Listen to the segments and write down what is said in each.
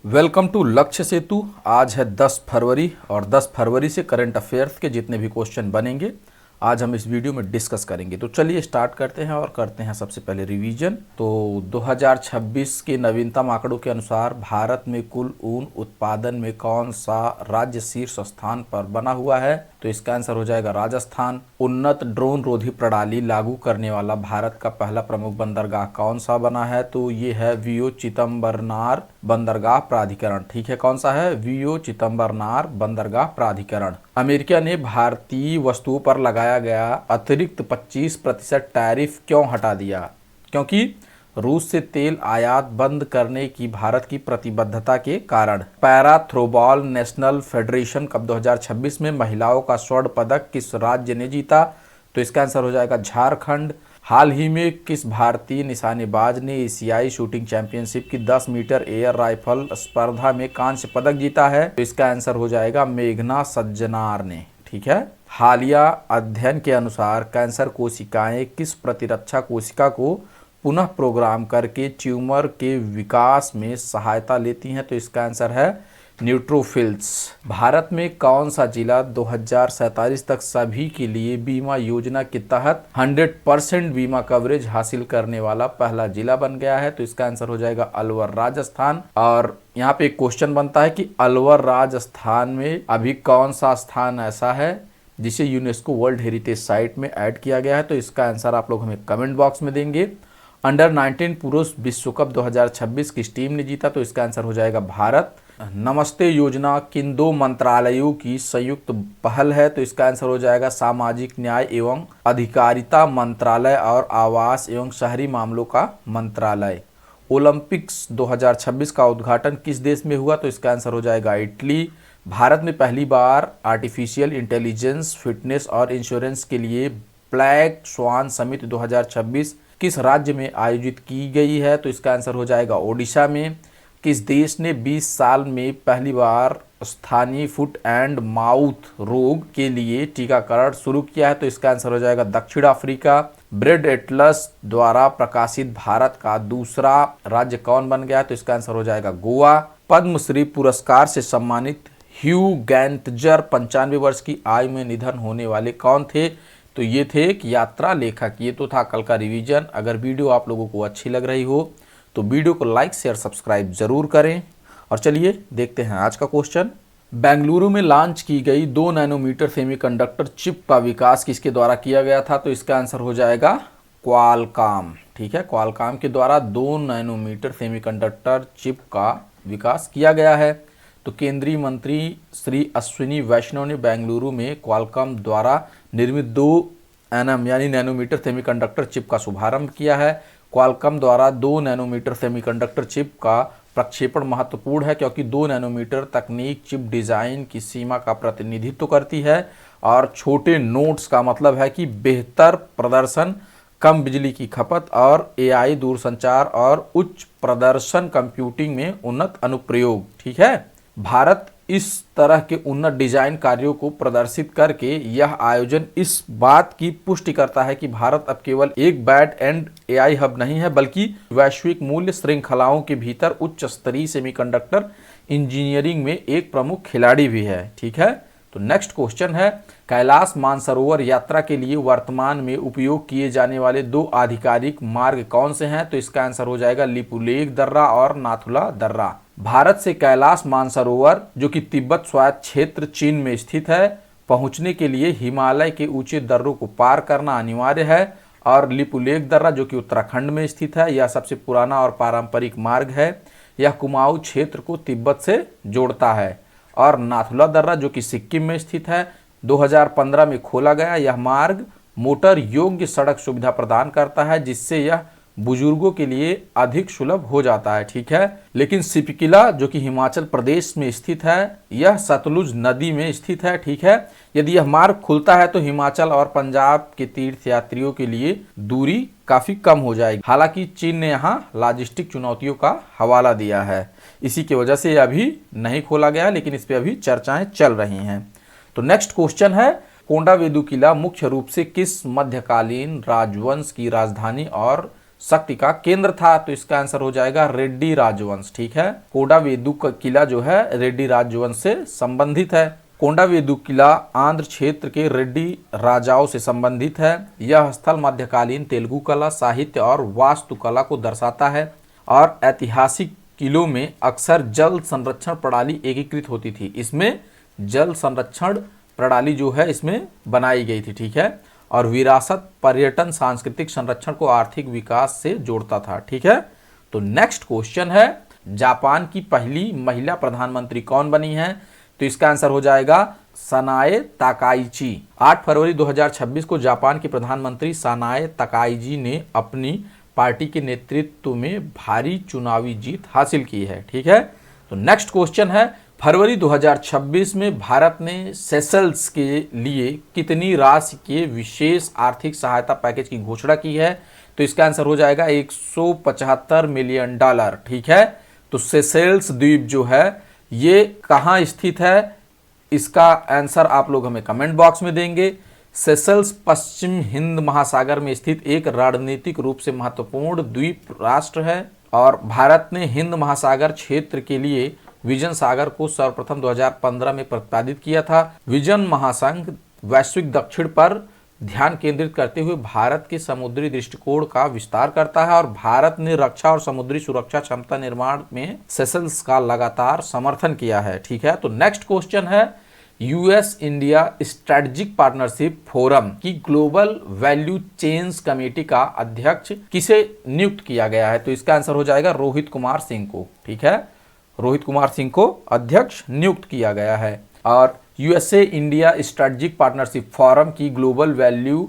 Welcome to लक्ष्य सेतु। आज है 10 फरवरी और 10 फरवरी से करंट अफेयर्स के जितने भी क्वेश्चन बनेंगे आज हम इस वीडियो में डिस्कस करेंगे। तो चलिए स्टार्ट करते हैं और करते हैं सबसे पहले रिवीजन। तो 2026 के नवीनतम आंकड़ों के अनुसार भारत में कुल ऊन उत्पादन में कौन सा राज्य शीर्ष स्थान पर बना हुआ है? तो इसका आंसर हो जाएगा राजस्थान। उन्नत ड्रोन रोधी प्रणाली लागू करने वाला भारत का पहला प्रमुख बंदरगाह कौन सा बना है? तो ये है वीओ चिदम्बरनार बंदरगाह प्राधिकरण। ठीक है, कौन सा है? वीओ चिदम्बरनार बंदरगाह प्राधिकरण। अमेरिका ने भारतीय वस्तुओं पर लगाया गया अतिरिक्त 25% टैरिफ क्यों हटा दिया? क्योंकि रूस से तेल आयात बंद करने की भारत की प्रतिबद्धता के कारण। Para throwball national federation cup 2026 में महिलाओं का स्वर्ण पदक किस राज्य ने जीता? तो इसका आंसर हो जाएगा झारखंड। हाल ही में किस भारतीय निशानेबाज ने एशियाई शूटिंग चैंपियनशिप की 10 मीटर एयर राइफल स्पर्धा में कांस्य पदक जीता है? तो इसका आंसर हो जाएगा मेघना सज्जनार ने। ठीक है। हालिया अध्ययन के अनुसार कैंसर कोशिकाएं किस प्रतिरक्षा कोशिका को पुनः प्रोग्राम करके ट्यूमर के विकास में सहायता लेती हैं? तो इसका आंसर है न्यूट्रोफिल्स। भारत में कौन सा जिला 2047 तक सभी के लिए बीमा योजना के तहत 100% बीमा कवरेज हासिल करने वाला पहला जिला बन गया है? तो इसका आंसर हो जाएगा अलवर राजस्थान। और यहाँ पे एक क्वेश्चन बनता है कि अलवर राजस्थान में अभी कौन सा स्थान ऐसा है जिसे यूनेस्को वर्ल्ड हेरिटेज साइट में ऐड किया गया है? तो इसका आंसर आप लोग हमें कमेंट बॉक्स में देंगे। अंडर 19 पुरुष विश्व कप 2026 किस टीम ने जीता? तो इसका आंसर हो जाएगा भारत। नमस्ते योजना किन दो मंत्रालयों की संयुक्त पहल है? तो इसका आंसर हो जाएगा सामाजिक न्याय एवं अधिकारिता मंत्रालय और आवास एवं शहरी मामलों का मंत्रालय। ओलंपिक्स 2026 का उद्घाटन किस देश में हुआ? तो इसका आंसर हो जाएगा इटली। भारत में पहली बार आर्टिफिशियल इंटेलिजेंस फिटनेस और इंश्योरेंस के लिए ब्लैक स्वान समिट 2026 किस राज्य में आयोजित की गई है? तो इसका आंसर हो जाएगा ओडिशा में। किस देश ने 20 साल में पहली बार स्थानीय फुट एंड माउथ रोग के लिए टीकाकरण शुरू किया है? तो इसका आंसर हो जाएगा दक्षिण अफ्रीका। ब्रेड एटलस द्वारा प्रकाशित भारत का दूसरा राज्य कौन बन गया? तो इसका आंसर हो जाएगा गोवा। पद्मश्री पुरस्कार से सम्मानित ह्यू गैंटजर 95 वर्ष की आयु में निधन होने वाले कौन थे? तो ये थे एक यात्रा लेखक। ये तो था कल का रिवीजन। अगर वीडियो आप लोगों को अच्छी लग रही हो तो वीडियो को लाइक शेयर सब्सक्राइब जरूर करें। और चलिए देखते हैं आज का क्वेश्चन। बेंगलुरु में लॉन्च की गई 2 नैनोमीटर सेमीकंडक्टर चिप का विकास किसके द्वारा किया गया था? तो इसका आंसर हो जाएगा क्वालकॉम। ठीक है, क्वालकॉम के द्वारा 2 नैनोमीटर सेमीकंडक्टर चिप का विकास किया गया है। तो केंद्रीय मंत्री श्री अश्विनी वैष्णव ने बेंगलुरु में क्वालकॉम द्वारा निर्मित 2 nm यानी नैनोमीटर सेमीकंडक्टर चिप का शुभारंभ किया है। क्वालकॉम द्वारा 2 नैनोमीटर सेमीकंडक्टर चिप का प्रक्षेपण महत्वपूर्ण है क्योंकि 2 नैनोमीटर तकनीक चिप डिजाइन की सीमा का प्रतिनिधित्व करती है और छोटे नोड्स का मतलब है कि बेहतर प्रदर्शन, कम बिजली की खपत और एआई दूरसंचार और उच्च प्रदर्शन कंप्यूटिंग में उन्नत अनुप्रयोग। ठीक है, भारत इस तरह के उन्नत डिजाइन कार्यों को प्रदर्शित करके यह आयोजन इस बात की पुष्टि करता है कि भारत अब केवल एक बैक एंड एआई हब नहीं है बल्कि वैश्विक मूल्य श्रृंखलाओं के भीतर उच्च स्तरीय सेमीकंडक्टर इंजीनियरिंग में एक प्रमुख खिलाड़ी भी है। ठीक है, तो नेक्स्ट क्वेश्चन है कैलाश मानसरोवर यात्रा के लिए वर्तमान में उपयोग किए जाने वाले 2 आधिकारिक मार्ग कौन से हैं? तो इसका आंसर हो जाएगा लिपुलेख दर्रा और नाथुला दर्रा। भारत से कैलाश मानसरोवर जो कि तिब्बत स्वायत्त क्षेत्र चीन में स्थित है, पहुंचने के लिए हिमालय के ऊंचे दर्रों को पार करना अनिवार्य है। और लिपुलेख दर्रा जो कि उत्तराखंड में स्थित है, यह सबसे पुराना और पारंपरिक मार्ग है। यह कुमाऊं क्षेत्र को तिब्बत से जोड़ता है। और नाथुला दर्रा जो कि सिक्किम में स्थित है, 2015 में खोला गया। यह मार्ग मोटर योग्य सड़क सुविधा प्रदान करता है जिससे यह बुजुर्गों के लिए अधिक सुलभ हो जाता है। ठीक है, लेकिन सिपकिला जो कि हिमाचल प्रदेश में स्थित है, यह सतलुज नदी में स्थित है। ठीक है, यदि यह मार्ग खुलता है तो हिमाचल और पंजाब के तीर्थ यात्रियों के लिए दूरी काफी कम हो जाएगी। हालांकि चीन ने यहाँ लॉजिस्टिक चुनौतियों का हवाला दिया है, इसी की वजह से अभी नहीं खोला गया, लेकिन इस पर अभी चर्चाएं चल रही हैं। तो नेक्स्ट क्वेश्चन है कोंडावेदु किला मुख्य रूप से किस मध्यकालीन राजवंश की राजधानी और शक्ति का केंद्र था? तो इसका आंसर हो जाएगा रेड्डी राजवंश। ठीक है, कोंडावेदु का किला जो है रेड्डी राजवंश से संबंधित है। कोंडावेदु किला आंध्र क्षेत्र के रेड्डी राजाओं से संबंधित है। यह स्थल मध्यकालीन तेलुगु कला, साहित्य और वास्तुकला को दर्शाता है और ऐतिहासिक किलों में अक्सर जल संरक्षण प्रणाली एकीकृत होती थी। इसमें जल संरक्षण प्रणाली जो है इसमें बनाई गई थी। ठीक है, और विरासत, पर्यटन, सांस्कृतिक संरक्षण को आर्थिक विकास से जोड़ता था। ठीक है, तो नेक्स्ट क्वेश्चन है, जापान की पहली महिला प्रधानमंत्री कौन बनी है? तो इसका आंसर हो जाएगा सनाए ताकाइची। 8 फरवरी 2026 को जापान के प्रधानमंत्री सनाए ताकाइची ने अपनी पार्टी के नेतृत्व में भारी चुनावी जीत हासिल की है। ठीक है, तो नेक्स्ट क्वेश्चन है, फरवरी 2026 में भारत ने सेशल्स के लिए कितनी राशि के विशेष आर्थिक सहायता पैकेज की घोषणा की है? तो इसका आंसर हो जाएगा $175 मिलियन। ठीक है, तो सेशल्स द्वीप जो है ये कहाँ स्थित है? इसका आंसर आप लोग हमें कमेंट बॉक्स में देंगे। सेशल्स पश्चिम हिंद महासागर में स्थित एक रणनीतिक रूप से महत्वपूर्ण द्वीप राष्ट्र है और भारत ने हिंद महासागर क्षेत्र के लिए विजन सागर को सर्वप्रथम 2015 में प्रतिपादित किया था। विजन महासंघ वैश्विक दक्षिण पर ध्यान केंद्रित करते हुए भारत के समुद्री दृष्टिकोण का विस्तार करता है और भारत ने रक्षा और समुद्री सुरक्षा क्षमता निर्माण में सेशल्स का लगातार समर्थन किया है। ठीक है, तो नेक्स्ट क्वेश्चन है, US India strategic partnership forum की ग्लोबल वैल्यू चेन्स कमेटी का अध्यक्ष किसे नियुक्त किया गया है? तो इसका आंसर हो जाएगा रोहित कुमार सिंह को। ठीक है, रोहित कुमार सिंह को अध्यक्ष नियुक्त किया गया है। और USA India strategic partnership forum की ग्लोबल वैल्यू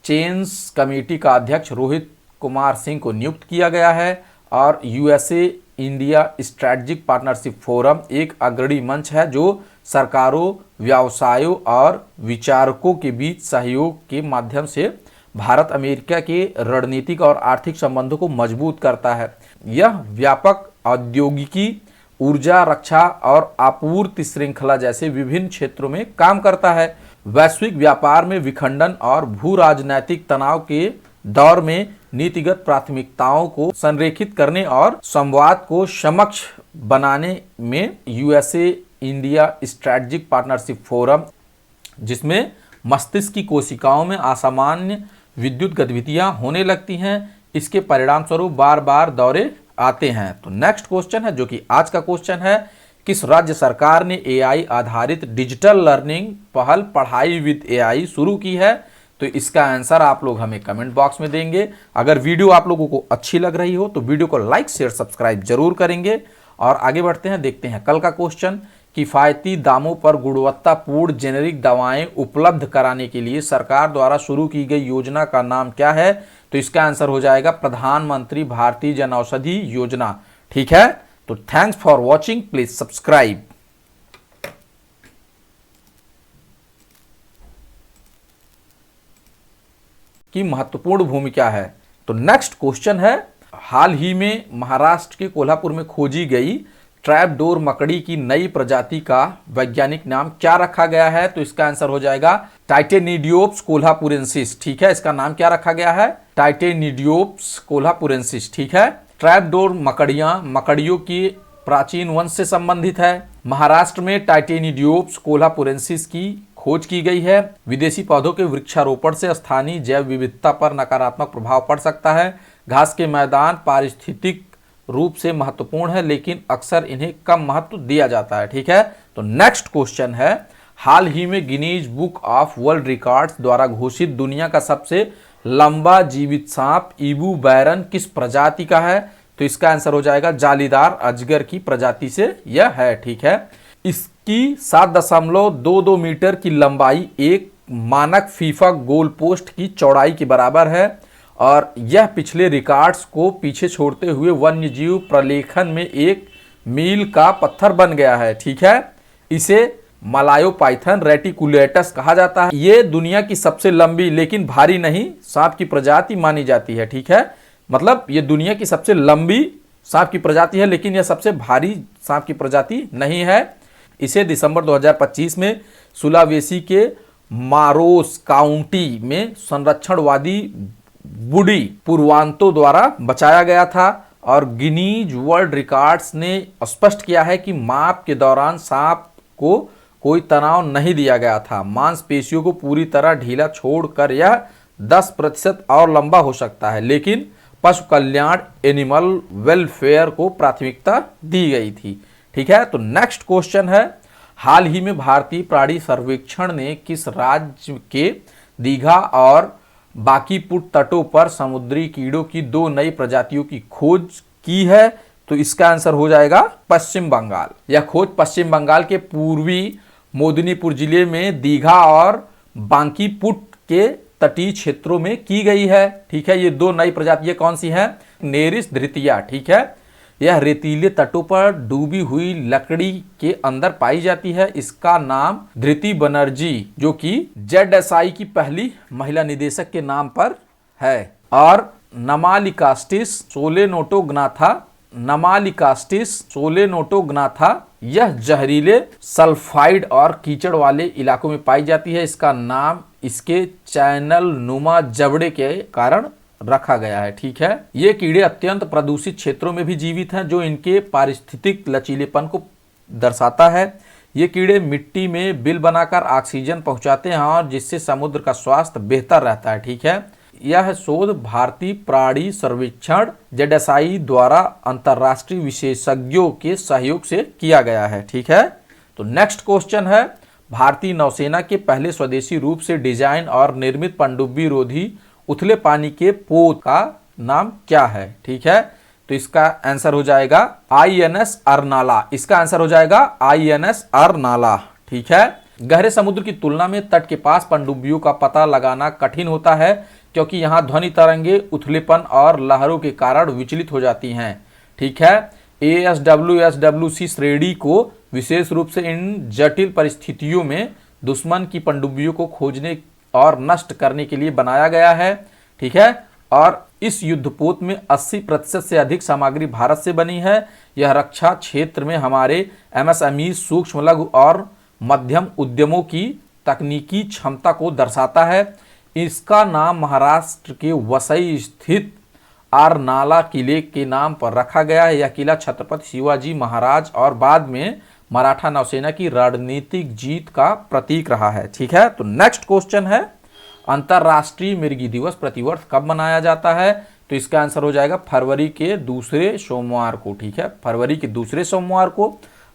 चेन्स कमेटी का अध्यक्ष रोहित कुमार सिंह को नियुक्त किया गया है। और USA India strategic partnership forum एक अग्रणी मंच है जो सरकारों, व्यवसायों और विचारकों के बीच सहयोग के माध्यम से भारत अमेरिका के रणनीतिक और आर्थिक संबंधों को मजबूत करता है। यह व्यापक औद्योगिकी, ऊर्जा, रक्षा और आपूर्ति श्रृंखला जैसे विभिन्न क्षेत्रों में काम करता है। वैश्विक व्यापार में विखंडन और भू राजनैतिक तनाव के दौर में नीतिगत प्राथमिकताओं को संरेखित करने और संवाद को समक्ष बनाने में USA India strategic partnership forum, जिसमें मस्तिष्क की कोशिकाओं में असामान्य विद्युत गतिविधियां होने लगती हैं, इसके परिणाम स्वरूप बार बार दौरे आते हैं। तो नेक्स्ट क्वेश्चन है जो कि आज का क्वेश्चन है, किस राज्य सरकार ने एआई आधारित डिजिटल लर्निंग पहल पढ़ाई विद एआई शुरू की है? तो इसका आंसर आप लोग हमें कमेंट बॉक्स में देंगे। अगर वीडियो आप लोगों को अच्छी लग रही हो तो वीडियो को लाइक, शेयर, सब्सक्राइब जरूर करेंगे। और आगे बढ़ते हैं, देखते हैं कल का क्वेश्चन, किफायती दामों पर गुणवत्तापूर्ण जेनेरिक दवाएं उपलब्ध कराने के लिए सरकार द्वारा शुरू की गई योजना का नाम क्या है? तो इसका आंसर हो जाएगा प्रधानमंत्री भारतीय जनऔषधि योजना। ठीक है, तो thanks for watching, please subscribe. की महत्वपूर्ण भूमिका है। तो नेक्स्ट क्वेश्चन है, हाल ही में महाराष्ट्र के कोल्हापुर में खोजी गई ट्रैपडोर मकड़ी की नई प्रजाति का वैज्ञानिक नाम क्या रखा गया है? तो इसका आंसर हो जाएगा टाइटेनिडियोप्स कोल्हापुरेंसिस। ठीक है, इसका नाम क्या रखा गया है? टाइटेनिडियोप्स कोल्हापुरेंसिस। ठीक है, ट्रैपडोर मकड़ियों की प्राचीन वंश से संबंधित है। महाराष्ट्र में टाइटेनिडियोप्स कोल्हापुरेंसिस की खोज की गई है। विदेशी पौधों के वृक्षारोपण से स्थानीय जैव विविधता पर नकारात्मक प्रभाव पड़ सकता है। घास के मैदान पारिस्थितिक रूप से महत्वपूर्ण है, लेकिन अक्सर इन्हें कम महत्व दिया जाता है। ठीक है, तो नेक्स्ट क्वेश्चन है, हाल ही में Guinness book of world records द्वारा घोषित दुनिया का सबसे लंबा जीवित सांप ईबू बैरन किस प्रजाति का है? तो इसका आंसर हो जाएगा जालीदार अजगर की प्रजाति से यह है। ठीक है, इसकी 7.22 मीटर की लंबाई एक मानक फीफा गोल पोस्ट की चौड़ाई के बराबर है और यह पिछले रिकॉर्ड्स को पीछे छोड़ते हुए वन्यजीव प्रलेखन में एक मील का पत्थर बन गया है। ठीक है, इसे मलायोपाइथन रेटिकुलेटस कहा जाता है। ये दुनिया की सबसे लंबी लेकिन भारी नहीं सांप की प्रजाति मानी जाती है। ठीक है, मतलब ये दुनिया की सबसे लंबी सांप की प्रजाति है, लेकिन यह सबसे भारी सांप की प्रजाति नहीं है। इसे दिसंबर 2025 में सुलावेसी के मारोस काउंटी में संरक्षणवादी बूढ़ी पूर्वांतों द्वारा बचाया गया था। और गिनीज वर्ल्ड रिकॉर्ड्स ने स्पष्ट किया है कि माप के दौरान सांप को कोई तनाव नहीं दिया गया था। मांसपेशियों को पूरी तरह ढीला छोड़कर यह 10% और लंबा हो सकता है, लेकिन पशु कल्याण एनिमल वेलफेयर को प्राथमिकता दी गई थी। ठीक है, तो नेक्स्ट क्वेश्चन है, हाल ही में भारतीय प्राणी सर्वेक्षण ने किस राज्य के दीघा और बांकीपुर तटों पर समुद्री कीड़ों की 2 नई प्रजातियों की खोज की है? तो इसका आंसर हो जाएगा पश्चिम बंगाल। यह खोज पश्चिम बंगाल के पूर्वी मेदिनीपुर जिले में दीघा और बांकीपुर के तटीय क्षेत्रों में की गई है। ठीक है, ये 2 नई प्रजातियां कौन सी हैं? नेरिस धृतिया। ठीक है, यह रेतीले तटों पर डूबी हुई लकड़ी के अंदर पाई जाती है। इसका नाम धृति बनर्जी, जो कि ZSI की पहली महिला निदेशक के नाम पर है। और नमालिकास्टिस सोलेनोटोग्नाथा यह जहरीले सल्फाइड और कीचड़ वाले इलाकों में पाई जाती है। इसका नाम इसके चैनल नुमा जबड़े के कारण रखा गया है। ठीक है, ये कीड़े अत्यंत प्रदूषित क्षेत्रों में भी जीवित हैं, जो इनके पारिस्थितिक लचीलेपन को दर्शाता है। ये कीड़े मिट्टी में बिल बनाकर ऑक्सीजन पहुंचाते हैं और जिससे समुद्र का स्वास्थ्य बेहतर रहता है। ठीक है, यह शोध भारतीय प्राणी सर्वेक्षण ZSI द्वारा अंतर्राष्ट्रीय विशेषज्ञों के सहयोग से किया गया है। ठीक है, तो नेक्स्ट क्वेश्चन है, भारतीय नौसेना के पहले स्वदेशी रूप से डिजाइन और निर्मित पनडुब्बी रोधी उथले पानी के पोत का नाम क्या है? ठीक है, तो इसका आंसर हो जाएगा INS अरनाला। इसका आंसर हो जाएगा INS अरनाला। ठीक है, गहरे समुद्र की तुलना में तट के पास पनडुब्बियों का पता लगाना कठिन होता है, क्योंकि यहाँ ध्वनि तरंगे उथलेपन और लहरों के कारण विचलित हो जाती हैं। ठीक है, ASWSWC श्रेणी को विशेष रूप से इन जटिल परिस्थितियों में दुश्मन की पनडुब्बियों को खोजने और नष्ट करने के लिए बनाया गया है। ठीक है, और इस युद्धपोत में 80% से अधिक सामग्री भारत से बनी है। यह रक्षा क्षेत्र में हमारे MSME सूक्ष्म लघु और मध्यम उद्यमों की तकनीकी क्षमता को दर्शाता है। इसका नाम महाराष्ट्र के वसई स्थित आरनाला किले के नाम पर रखा गया है। यह किला छत्रपति शिवाजी महाराज और बाद में मराठा नौसेना की रणनीतिक जीत का प्रतीक रहा है। ठीक है, तो नेक्स्ट क्वेश्चन है, अंतरराष्ट्रीय मिर्गी दिवस प्रतिवर्ष कब मनाया जाता है? तो इसका आंसर हो जाएगा फरवरी के दूसरे सोमवार को। ठीक है, फरवरी के दूसरे सोमवार को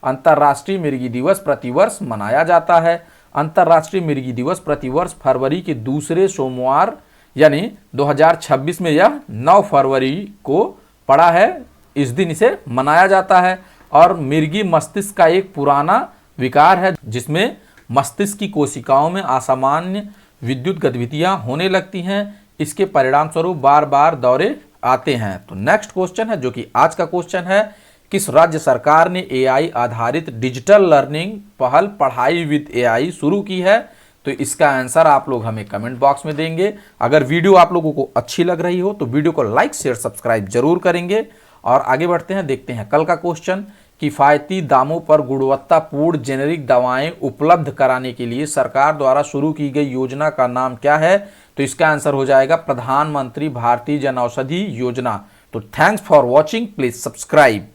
अंतरराष्ट्रीय मिर्गी दिवस प्रतिवर्ष मनाया जाता है। अंतरराष्ट्रीय मिर्गी दिवस प्रतिवर्ष फरवरी के दूसरे सोमवार यानी 2026 में यह 9 फरवरी को पड़ा है। इस दिन इसे मनाया जाता है। और मिर्गी मस्तिष्क का एक पुराना विकार है, जिसमें मस्तिष्क की कोशिकाओं में असामान्य विद्युत गतिविधियां होने लगती हैं। इसके परिणाम स्वरूप बार बार दौरे आते हैं। तो नेक्स्ट क्वेश्चन है, जो कि आज का क्वेश्चन है, किस राज्य सरकार ने AI आधारित डिजिटल लर्निंग पहल पढ़ाई विद AI शुरू की है? तो इसका आंसर आप लोग हमें कमेंट बॉक्स में देंगे। अगर वीडियो आप लोगों को अच्छी लग रही हो तो वीडियो को लाइक शेयर सब्सक्राइब जरूर करेंगे। और आगे बढ़ते हैं, देखते हैं कल का क्वेश्चन, किफ़ायती दामों पर गुणवत्तापूर्ण जेनेरिक दवाएं उपलब्ध कराने के लिए सरकार द्वारा शुरू की गई योजना का नाम क्या है? तो इसका आंसर हो जाएगा प्रधानमंत्री भारतीय जनऔषधि योजना। तो thanks for watching, please subscribe.